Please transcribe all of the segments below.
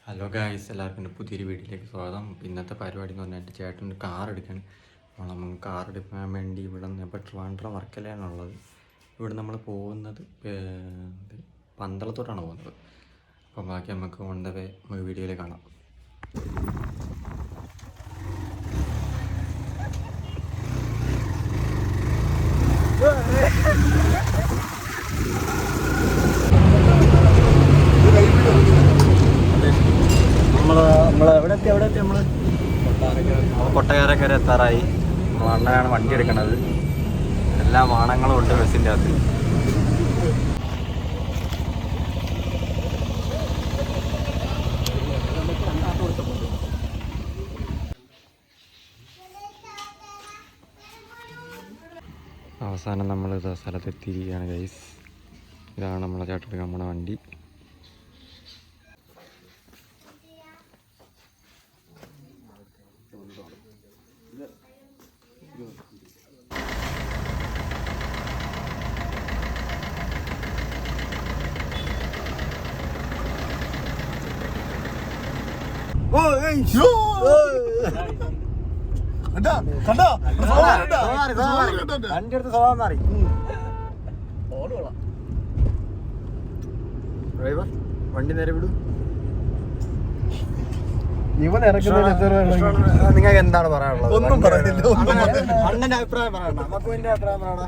Hello guys, എല്ലാവർക്കും എൻ്റെ പുതിയൊരു വീഡിയോയിലേക്ക് സ്വാഗതം. ഇന്നത്തെ പരിപാടി എന്ന് പറഞ്ഞാൽ എൻ്റെ ചേട്ടൻ്റെ കാർ എടുക്കണം. അപ്പോൾ നമുക്ക് കാർ എടുക്കാൻ വേണ്ടി ഇവിടെ നിന്ന് ഇപ്പോൾ ട്രിവാൻഡ്രം വർക്കലയാണുള്ളത്. ഇവിടെ നമ്മൾ പോകുന്നത് പന്തളത്തോട്ടാണ് പോകുന്നത്. അപ്പോൾ ബാക്കി നമുക്ക് ഓൺ ദ വേ നമുക്ക് വീഡിയോയിൽ കാണാം. എവിടെ എത്തി നമ്മൾ കൊട്ടാരക്കര എത്താറായി. നമ്മൾ അണ്ണനാണ് വണ്ടി എടുക്കുന്നത്. എല്ലാ വാഹനങ്ങളും ഉണ്ട് ബസ്സിൻ്റെ അകത്ത്. അവസാനം നമ്മൾ ഇതാ സ്ഥലത്തെത്തിയിരിക്കുകയാണ് ഗൈസ്. ഇതാണ് നമ്മളെ ചേട്ടൻ നമ്മുടെ വണ്ടി. ഡ്രൈവർ വണ്ടി നേരെ വിടും. നിങ്ങൾക്ക് എന്താണ് പറയാനുള്ളത്? ഒന്നും പറയാനില്ല. അണ്ണന്റെ അഭിപ്രായം പറയണ്ട. മക്കുവിന്റെ അഭിപ്രായം പറയണ.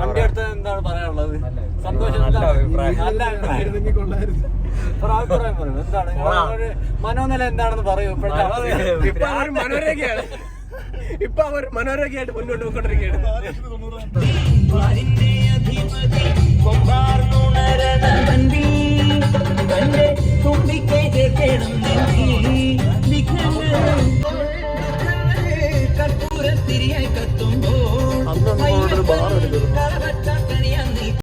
വണ്ടി എടുത്തത് എന്താണ് പറയാനുള്ളത്? സന്തോഷം. അഭിപ്രായം പറയും. എന്താണ് മനോനില എന്താണെന്ന് പറയൂ. ഇപ്പൊ അവർ മനോരേഖയാണ്. ഇപ്പൊ അവർ മനോരേഖയായിട്ട് മുന്നോട്ട് പോയിക്കൊണ്ടിരിക്കുകയാണ്.